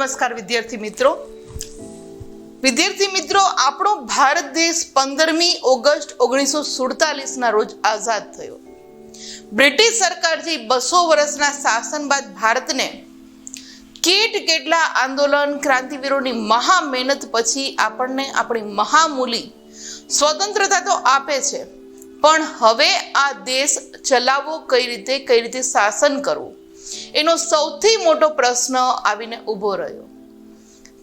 નમસ્કાર વિદ્યાર્થી મિત્રો, આપણો ભારત દેશ 15મી ઓગસ્ટ 1947 ના રોજ આઝાદ થયો. બ્રિટિશ સરકારથી 200 વર્ષના શાસન બાદ ભારતને કેટલા આંદોલન ક્રાંતિવીરોની મહા મહેનત પછી આપણને આપણી મહામૂલી સ્વતંત્રતા તો આપે છે, પણ હવે આ દેશ ચલાવવો કઈ રીતે શાસન કરવું એનો સૌથી મોટો પ્રશ્ન આવીને ઊભો રહ્યો.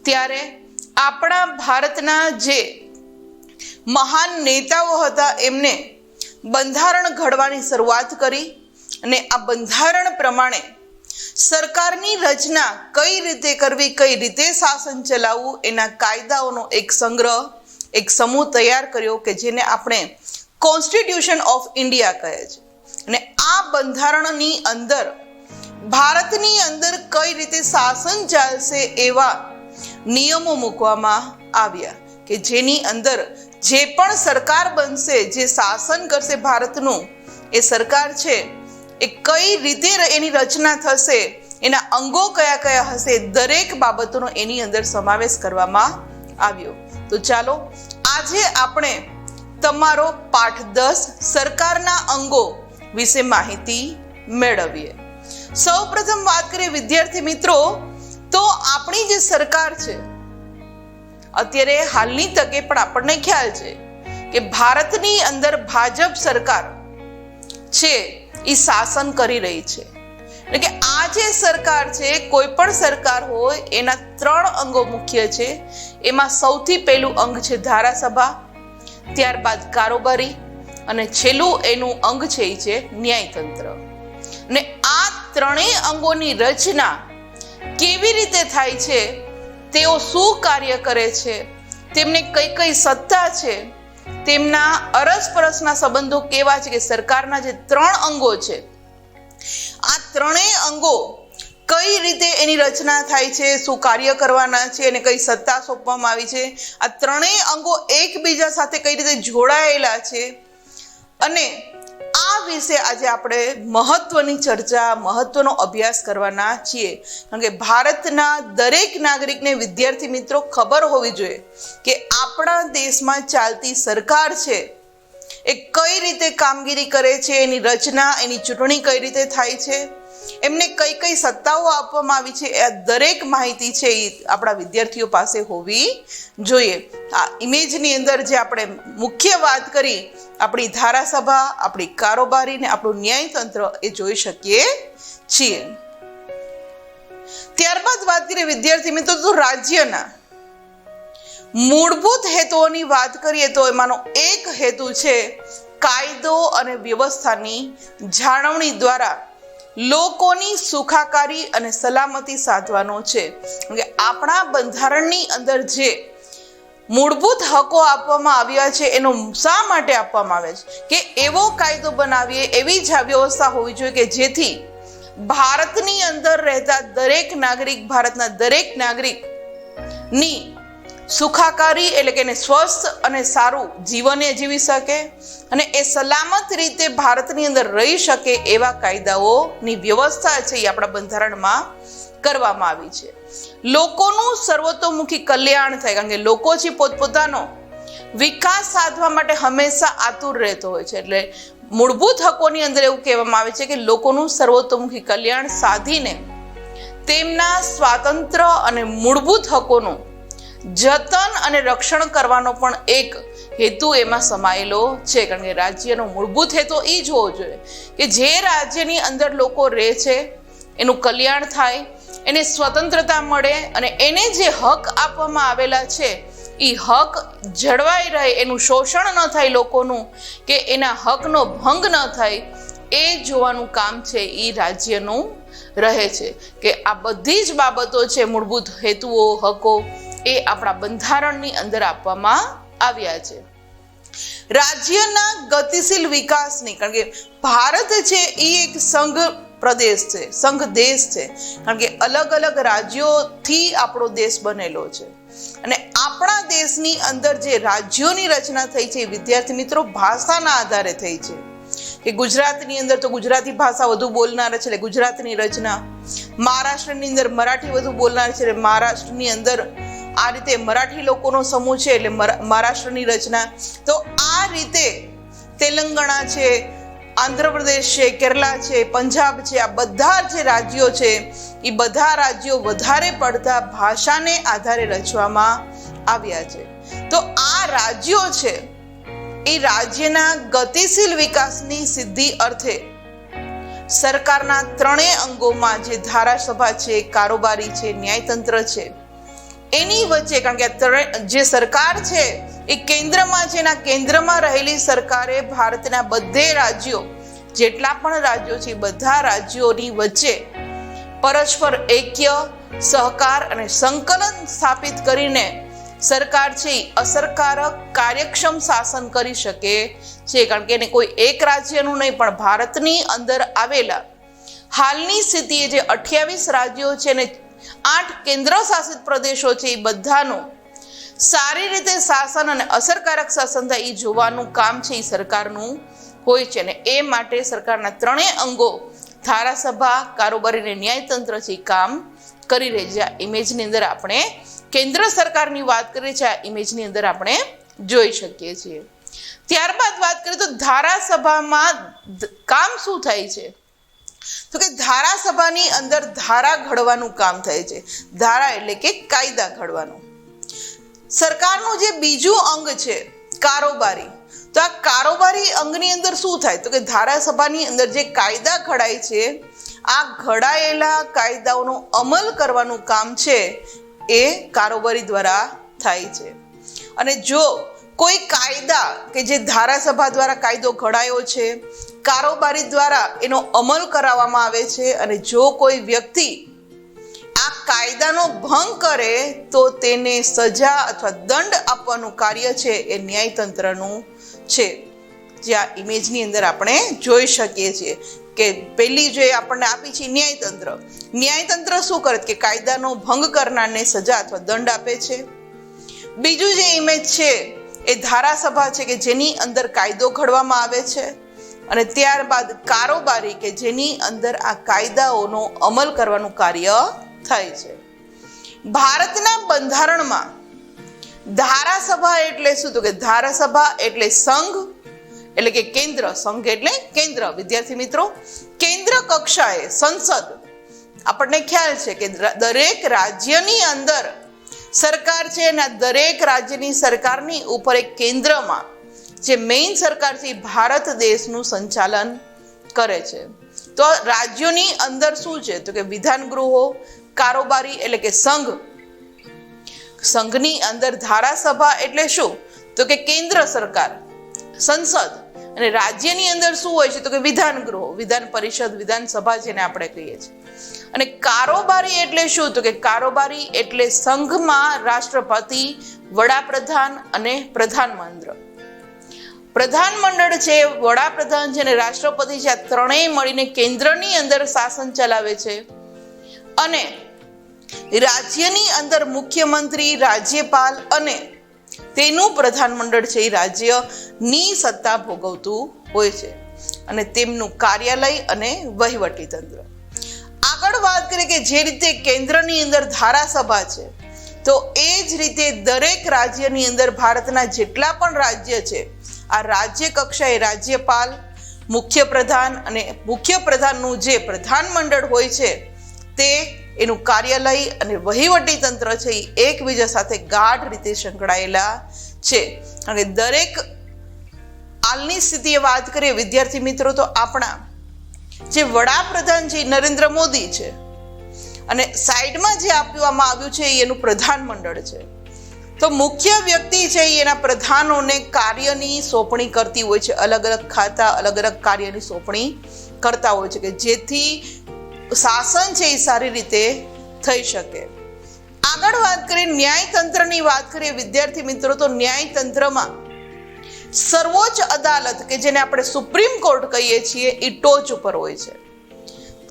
ત્યારે આપણા ભારતના જે મહાન નેતાઓ હતા એમને બંધારણ ઘડવાની શરૂઆત કરી અને આ બંધારણ પ્રમાણે સરકારની રચના કઈ રીતે કરવી, કઈ રીતે શાસન ચલાવવું એના કાયદાઓનો એક સંગ્રહ, એક સમૂહ તૈયાર કર્યો કે જેને આપણે કોન્સ્ટિટ્યુશન ઓફ ઇન્ડિયા કહે છે. અને આ બંધારણની અંદર ભારતની અંદર કઈ રીતે શાસન ચાલશે એવા નિયમો મૂકવામાં આવ્યા કે જેની અંદર જે પણ સરકાર બનશે, જે શાસન કરશે ભારતનું, એ સરકાર છે એ કઈ રીતે એની રચના થશે, એના અંગો કયા કયા હશે, દરેક બાબતોનો એની અંદર સમાવેશ કરવામાં આવ્યો. તો ચાલો આજે આપણે તમારો પાઠ 10 સરકારના અંગો વિશે માહિતી મેળવીએ. સૌપ્રથમ વાત કરીએ વિદ્યાર્થી મિત્રો, તો આપણી જે સરકાર છે અત્યારે હાલની તકે પણ આપણને ખ્યાલ છે કે ભારતની અંદર ભાજપ સરકાર છે એ શાસન કરી રહી છે. એટલે કે આ જે સરકાર છે, કોઈ પણ સરકાર હોય એના 3 અંગો મુખ્ય છે. એમાં સૌથી પહેલું અંગ છે ધારાસભા, ત્યારબાદ કારોબારી અને છેલ્લું એનું અંગ છે એ છે ન્યાયતંત્ર. અને આ ત્રણેય અંગોની રચના કેવી રીતે થાય છે, તેઓ શું કાર્ય કરે છે, તેમને કઈ સત્તા છે, તેમના અરસપરસના સંબંધો કેવા છે, કે સરકારના જે 3 અંગો છે આ ત્રણેય અંગો કઈ રીતે એની રચના થાય છે, શું કાર્ય કરવાના છે અને કઈ સત્તા સોંપવામાં આવી છે, આ ત્રણેય અંગો એકબીજા સાથે કઈ રીતે જોડાયેલા છે, અને આ વિશે આજે આપણે મહત્વની ચર્ચા, મહત્વનો અભ્યાસ કરવાના છીએ. કારણ કે ભારતના દરેક નાગરિકને, વિદ્યાર્થી મિત્રો, ખબર હોવી જોઈએ કે આપણા દેશમાં ચાલતી સરકાર છે એ કઈ રીતે કામગીરી કરે છે, એની રચના, એની ચૂંટણી કઈ રીતે થાય છે, એમને કઈ સત્તાઓ આપવામાં આવી છે, એ દરેક માહિતી છે એ આપણા વિદ્યાર્થીઓ પાસે હોવી જોઈએ. આ ઇમેજની અંદર જે આપણે મુખ્ય વાત કરી, આપણી ધારાસભા, આપણી કારોબારી ને આપણું ન્યાયતંત્ર, એ જોઈ શકીએ છીએ. ત્યારબાદ વાત કરીએ વિદ્યાર્થી મિત્રો, તો રાજ્યના મૂળભૂત હેતુઓની વાત કરીએ તો એમાંનો એક હેતુ છે કાયદો અને વ્યવસ્થાની જાળવણી દ્વારા લોકોની સુખાકારી અને સલામતી સાધવાનો છે. આપણા બંધારણની અંદર જે મૂળભૂત હકો આપવામાં આવ્યા છે એનો શા માટે આપવામાં આવે છે કે એવો કાયદો બનાવીએ, એવી જ વ્યવસ્થા હોવી જોઈએ કે જેથી ભારતની અંદર રહેતા દરેક નાગરિક, ભારતના દરેક નાગરિકની સુખાકારી, એટલે કે એને સ્વસ્થ અને સારું જીવન એ જીવી શકે અને એ સલામત રીતે ભારતની અંદર રહી શકે એવા કાયદાઓની વ્યવસ્થા છે એ આપણા બંધારણમાં કરવામાં આવી છે. લોકોનું સર્વતોમુખી કલ્યાણ થાય, કારણ કે લોકો છે પોતપોતાનો વિકાસ સાધવા માટે હંમેશા આતુર રહેતો હોય છે. એટલે મૂળભૂત હકોની અંદર એવું કહેવામાં આવે છે કે લોકોનું સર્વતોમુખી કલ્યાણ સાધીને તેમના સ્વાતંત્ર્ય અને મૂળભૂત હકોનું જતન અને રક્ષણ કરવાનો પણ એક હેતુ એમાં સમાયેલો છે. કારણ કે રાજ્યનો મૂળભૂત હેતુ એ જ હોવો જોઈએ કે જે રાજ્યની અંદર લોકો રહે છે એનું કલ્યાણ થાય, એને સ્વતંત્રતા મળે અને એને જે હક આપવામાં આવેલા છે એ હક જળવાઈ રહે, એનું શોષણ ન થાય લોકોનું, કે એના હકનો ભંગ ન થાય, એ જોવાનું કામ છે એ રાજ્યનું રહે છે. કે આ બધી જ બાબતો છે, મૂળભૂત હેતુઓ, હકો, એ આપણા બંધારણની અંદર આપવામાં આવ્યા છે. રાજ્યના ગતિશીલ વિકાસની, કારણ કે ભારત છે એ એક સંઘ પ્રદેશ છે, સંઘ દેશ છે, કારણ કે અલગ અલગ રાજ્યોથી આપણો દેશ બનેલો છે. અને આપણા દેશની અંદર જે રાજ્યોની રચના થઈ છે, વિદ્યાર્થી મિત્રો, ભાષાના આધારે થઈ છે. કે ગુજરાતની અંદર તો ગુજરાતી ભાષા વધુ બોલનાર છે એટલે ગુજરાતની રચના, મહારાષ્ટ્રની અંદર મરાઠી વધુ બોલનાર છે એટલે મહારાષ્ટ્રની અંદર આ રીતે મરાઠી લોકોનો સમૂહ છે એટલે મહારાષ્ટ્રની રચના. તો આ રીતે તેલંગાણા છે, આંધ્રપ્રદેશ છે, કેરલા છે, પંજાબ છે, આ બધા જે રાજ્યો છે એ બધા રાજ્યો વધારે પડતા ભાષાને આધારે રચવામાં આવ્યા છે. તો આ રાજ્યો છે એ રાજ્યના ગતિશીલ વિકાસની સિદ્ધિ અર્થે સરકારના ત્રણેય અંગોમાં જે ધારાસભા છે, કારોબારી છે, ન્યાયતંત્ર છે, એની વચ્ચે, કારણ કે જે સરકાર છે એ કેન્દ્રમાં છે, એના કેન્દ્રમાં રહેલી સરકારે ભારતના બધે રાજ્યો, જેટલા પણ રાજ્યો છે બધા રાજ્યોની વચ્ચે પરસ્પર એક્ય, સહકાર અને સંકલન સ્થાપિત કરીને સરકાર છે એ અસરકારક કાર્યક્ષમ શાસન કરી શકે છે. કારણ કે એને કોઈ એક રાજ્યનું નહીં પણ ભારતની અંદર આવેલા હાલની સ્થિતિએ જે 28 રાજ્યો છે ને 8 કેન્દ્ર શાસિત પ્રદેશો છે એ બધાનું સારી રીતે શાસન અને અસરકારક શાસન થાય એ જોવાનું કામ છે એ સરકારનું હોય છે. અને એ માટે સરકારના ત્રણેય અંગો ધારાસભા, કારોબારી અને ન્યાયતંત્ર છે એ કામ કરી રહી છે. આ ઇમેજની અંદર આપણે કેન્દ્ર સરકારની વાત કરીએ છીએ, આ ઇમેજની અંદર આપણે જોઈ શકીએ છીએ. ત્યારબાદ વાત કરીએ તો ધારાસભામાં કામ શું થાય છે? તો કે ધારાસભાની અંદર ધારા ઘડવાનું કામ થાય છે. ધારા એટલે કે કાયદા ઘડવાનું. સરકારનું જે બીજું અંગ છે કારોબારી, તો આ કારોબારી અંગની અંદર શું થાય? તો કે ધારાસભાની અંદર જે કાયદા ઘડાય છે, આ ઘડાયેલા કાયદાઓનો અમલ કરવાનું કામ છે એ કારોબારી દ્વારા થાય છે. અને જો કોઈ કાયદા કે જે ધારાસભા દ્વારા કાયદો ઘડાયો છે, કારોબારી દ્વારા એનો અમલ કરાવવામાં આવે છે, અને જો કોઈ વ્યક્તિ આ કાયદાનો ભંગ કરે તો તેને સજા અથવા દંડ આપવાનું કાર્ય છે એ ન્યાયતંત્રનું છે. જે આ ઇમેજની અંદર આપણે જોઈ શકીએ છીએ કે પહેલી જે આપણને આપી છે ન્યાયતંત્ર. ન્યાયતંત્ર શું કરે કે કાયદાનો ભંગ કરનારને સજા અથવા દંડ આપે છે. બીજું જે ઇમેજ છે એ ધારાસભા છે કે જેની અંદર કાયદો ઘડવામાં આવે છે, અને ત્યારબાદ કારોબારી કે જેની અંદર આ કાયદાઓનો અમલ કરવાનું કાર્ય થાય છે. ભારતના બંધારણમાં ધારાસભા એટલે શું? તો કે ધારાસભા એટલે સંઘ, એટલે કે કેન્દ્ર, સંઘ એટલે કેન્દ્ર. વિદ્યાર્થી મિત્રો, કેન્દ્ર કક્ષાએ સંસદ, આપણને ખ્યાલ છે કે દરેક રાજ્યની અંદર સરકાર છે અને દરેક રાજ્યની સરકારની ઉપર એક કેન્દ્રમાં જે મેઇન સરકાર છે એ ભારત દેશનું સંચાલન કરે છે. તો રાજ્યોની અંદર શું છે? તો કે વિધાન ગૃહો, કારોબારી એટલે કે સંઘ, સંઘની અંદર ધારાસભા એટલે શું? તો કે કેન્દ્ર સરકાર, સંસદ, અને રાજ્યની અંદર શું હોય છે? તો કે વિધાન ગૃહો, વિધાન પરિષદ, વિધાનસભા જેને આપણે કહીએ છીએ. અને કારોબારી એટલે શું? તો કે કારોબારી એટલે સંઘમાં રાષ્ટ્રપતિ, વડાપ્રધાન અને પ્રધાનમંત્રી. પ્રધાનમંડળ છે, વડાપ્રધાન છે અને રાષ્ટ્રપતિ છે, આ ત્રણેય મળીને કેન્દ્રની અંદર શાસન ચલાવે છે. અને રાજ્યની અંદર મુખ્યમંત્રી, રાજ્યપાલ અને તેનું પ્રધાનમંડળ છે એ રાજ્યની સત્તા ભોગવતું હોય છે, અને તેમનું કાર્યાલય અને વહીવટી તંત્ર. આગળ વાત કરીએ કે જે રીતે કેન્દ્રની અંદર ધારાસભા છે, તો એ જ રીતે દરેક રાજ્યની અંદર ભારતના જેટલા પણ રાજ્ય છે, આ રાજ્ય કક્ષાએ રાજ્યપાલ, મુખ્યપ્રધાન અને મુખ્યપ્રધાનનું જે પ્રધાનમંડળ હોય છે તે એનું કાર્યાલય અને વહીવટી તંત્ર છે એ એકબીજા સાથે ગાઢ રીતે સંકળાયેલા છે. અને દરેક હાલની સ્થિતિએ વાત કરીએ વિદ્યાર્થી મિત્રો, તો આપણા જે વડાપ્રધાન છે નરેન્દ્ર મોદી છે, અને સાઈડમાં જે આપવામાં આવ્યું છે એનું પ્રધાનમંડળ છે. તો મુખ્ય વ્યક્તિ છે એના પ્રધાનોને કાર્યની સોંપણી કરતી હોય છે, અલગ અલગ ખાતા, અલગ અલગ કાર્યની સોંપણી કરતા હોય છે કે જેથી શાસન છે એ સારી રીતે થઈ શકે. આગળ વાત કરીએ ન્યાયતંત્રની વાત કરીએ વિદ્યાર્થી મિત્રો, તો ન્યાયતંત્રમાં સર્વોચ્ચ અદાલત કે જેને આપણે સુપ્રીમ કોર્ટ કહીએ છીએ એ ટોચ ઉપર હોય છે.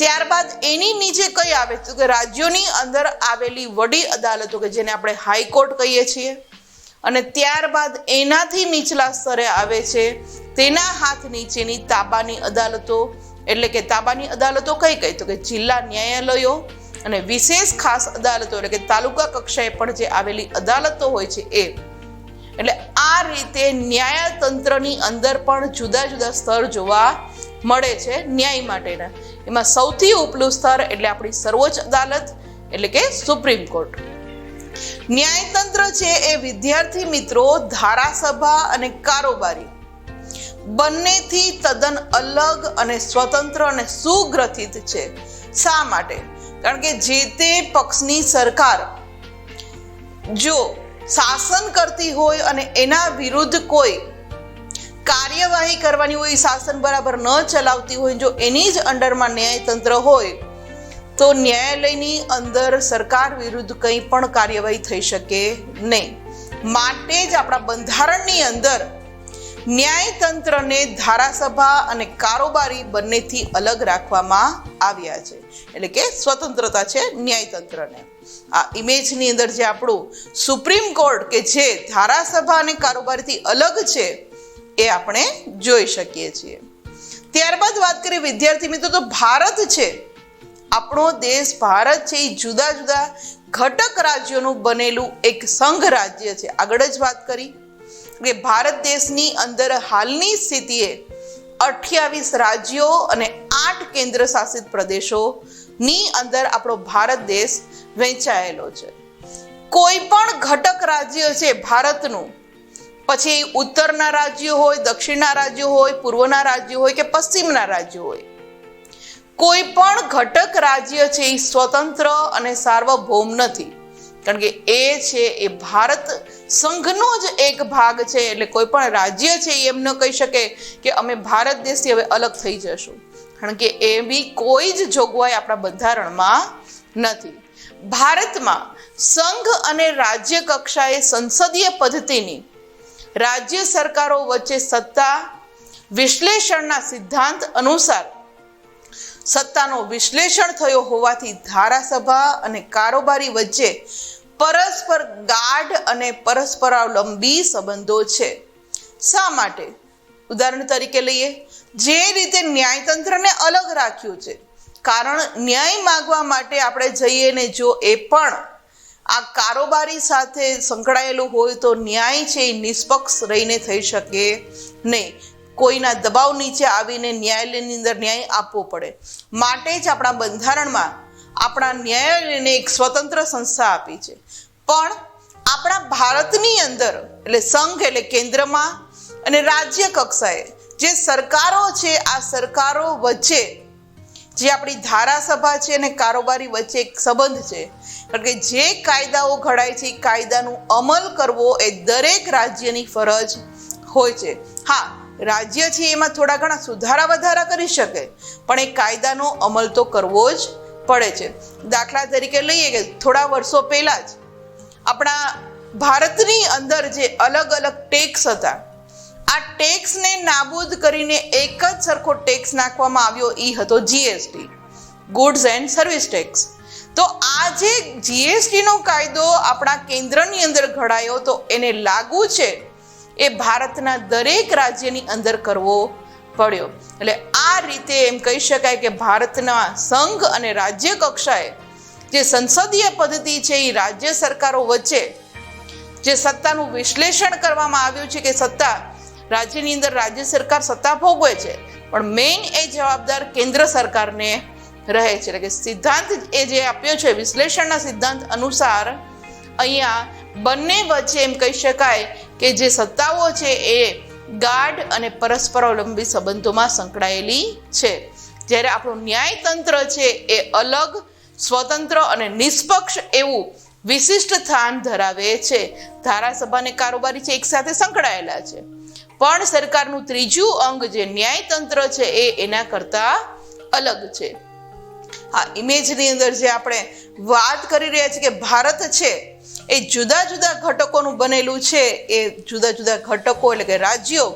ત્યારબાદ એની નીચે કઈ આવે તો કે રાજ્યોની અંદર આવેલી વડી અદાલતો કે જેને આપણે હાઈકોર્ટ કહીએ છીએ, અને ત્યારબાદ એનાથી નીચલા સ્તરે આવે છે તેના હાથ નીચેની તાબાની અદાલતો. એટલે કે તાબાની અદાલતો કઈ કઈ? તો કે જિલ્લા ન્યાયાલયો અને વિશેષ ખાસ અદાલતો એટલે કે તાલુકા કક્ષાએ પણ જે આવેલી અદાલતો હોય છે એ. એટલે આ રીતે ન્યાયતંત્રની અંદર પણ જુદા જુદા સ્તર જોવા મળે છે ન્યાય માટેના. એમાં સૌથી ઉપલું સ્તર એટલે આપણી સર્વોચ્ચ અદાલત એટલે કે સુપ્રીમ કોર્ટ. ન્યાયતંત્ર છે એ વિદ્યાર્થી મિત્રો ધારાસભા અને કારોબારી બંનેથી તદ્દન અલગ અને સ્વતંત્ર અને સુગ્રથિત છે. શા માટે? કારણ કે જે તે પક્ષની સરકાર જો શાસન કરતી હોય અને એના વિરુદ્ધ કોઈ કાર્યવાહી કરવાની હોય, શાસન બરાબર ન ચલાવતી હોય, જો એની જ અંડરમાં ન્યાયતંત્ર હોય તો ન્યાયાલયની અંદર સરકાર વિરુદ્ધ કંઈ પણ કાર્યવાહી થઈ શકે નહીં. માટે જ આપણા બંધારણની અંદર ન્યાયતંત્રને ધારાસભા અને કારોબારી બંનેથી અલગ રાખવામાં આવ્યા છે. એટલે કે સ્વતંત્રતા છે ન્યાયતંત્રને. આ ઇમેજની અંદર જે આપણું સુપ્રીમ કોર્ટ કે જે ધારાસભા અને કારોબારીથી અલગ છે એ આપણે જોઈ શકીએ છીએ. ત્યારબાદ વાત કરીએ વિદ્યાર્થી મિત્રો તો ભારત છે, આપણો દેશ ભારત છે એ જુદા જુદા ઘટક રાજ્યોનું બનેલું એક સંઘ રાજ્ય છે. આગળ જ વાત કરી કે ભારત દેશની અંદર હાલની સ્થિતિએ 28 રાજ્યો અને 8 કેન્દ્ર શાસિત પ્રદેશોની અંદર આપણો ભારત દેશ વહેંચાયેલો છે. કોઈ પણ ઘટક રાજ્ય છે ભારતનું, પછી ઉત્તરના રાજ્યો હોય, દક્ષિણના રાજ્યો હોય, પૂર્વના રાજ્યો હોય કે પશ્ચિમના રાજ્યો હોય, કોઈ પણ ઘટક રાજ્ય છે એ સ્વતંત્ર અને સાર્વભૌમ નથી. કારણ કે એ છે એ ભારત સંઘનો જ એક ભાગ છે. એટલે કોઈ પણ રાજ્ય છે એમ ન કહી શકે કે અમે ભારત દેશથી હવે અલગ થઈ જશું, કારણ કે એવી કોઈ જ જોગવાઈ આપણા બંધારણમાં નથી. ભારતમાં સંઘ અને રાજ્ય કક્ષાએ સંસદીય પદ્ધતિની રાજ્ય સરકારો વચ્ચે સત્તા વિશ્લેષણના સિદ્ધાંત અનુસાર સત્તાનો વિશ્લેષણ થયો હોવાથી ધારાસભા અને કારોબારી વચ્ચે પરસ્પર ગાઢ અને પરસ્પરાવલંબી સંબંધો છે. શા માટે? ઉદાહરણ તરીકે લઈએ, જે રીતે ન્યાયતંત્રને અલગ રાખ્યું છે, કારણ ન્યાય માંગવા માટે આપણે જઈએ ને જો એ પણ આ કારોબારી સાથે સંકળાયેલું હોય તો ન્યાય છે એ નિષ્પક્ષ રહીને થઈ શકે નહીં. કોઈના દબાવ નીચે આવીને ન્યાયાલયની અંદર ન્યાય આપવો પડે. માટે જ આપણા બંધારણમાં આપણા ન્યાયાલયને એક સ્વતંત્ર સંસ્થા આપી છે. પણ આપણા ભારતની અંદર એટલે સંઘ એટલે કેન્દ્રમાં અને રાજ્ય કક્ષાએ જે સરકારો છે, આ સરકારો વચ્ચે જે આપણી ધારાસભા છે અને કારોબારી વચ્ચે એક સંબંધ છે. કારણ કે જે કાયદાઓ ઘડાય છે એ કાયદાનો અમલ કરવો એ દરેક રાજ્યની ફરજ હોય છે. હા, રાજ્ય છે એમાં થોડા ઘણા સુધારા વધારા કરી શકે, પણ એ કાયદાનો અમલ તો કરવો જ પડે છે. દાખલા તરીકે લઈએ કે થોડા વર્ષો પહેલા જ આપણા ભારતની અંદર જે અલગ અલગ ટેક્સ હતા, આ ટેક્સને નાબૂદ કરીને એક જ સરખો ટેક્સ નાખવામાં આવ્યો, એ હતો GST, goods and service tax. તો આ જે જીએસટીનો કાયદો આપણા કેન્દ્રની અંદર ઘડાયો તો એને લાગુ છે એ ભારતના દરેક રાજ્યની અંદર કરવો પડ્યો. એટલે આ રીતે એમ કહી શકાય કે ભારતના સંઘ અને રાજ્ય કક્ષાએ જે સંસદીય પદ્ધતિ છે એ રાજ્ય સરકારો વચ્ચે જે સત્તાનું વિશ્લેષણ કરવામાં આવ્યું છે કે સત્તા રાજ્યની અંદર રાજ્ય સરકાર સત્તા ભોગવે છે, પણ મેઇન એ જવાબદાર કેન્દ્ર સરકારને રહે છે. એટલે કે સિદ્ધાંત એ જે આપ્યો છે વિશ્લેષણના સિદ્ધાંત અનુસાર અહીંયા બંને વચ્ચે એમ કહી શકાય કે જે સત્તાઓ છે એ ગાઢ અને પરસ્પરાવલંબી સંબંધોમાં સંકળાયેલી છે. જ્યારે આપણું ન્યાયતંત્ર છે એ અલગ, સ્વતંત્ર અને નિષ્પક્ષ એવું વિશિષ્ટ સ્થાન ધરાવે છે. ધારાસભા અને કારોબારી છે એક સાથે સંકળાયેલા છે, પણ સરકારનું ત્રીજું અંગ જે ન્યાયતંત્ર છે એ એના કરતા અલગ છે. આ ઇમેજની અંદર જે આપણે વાત કરી રહ્યા છીએ કે ભારત છે એ જુદા જુદા ઘટકોનું બનેલું છે, એ જુદા જુદા ઘટકો એટલે કે રાજ્યો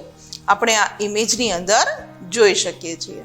આપણે આ ઇમેજની અંદર જોઈ શકીએ છીએ.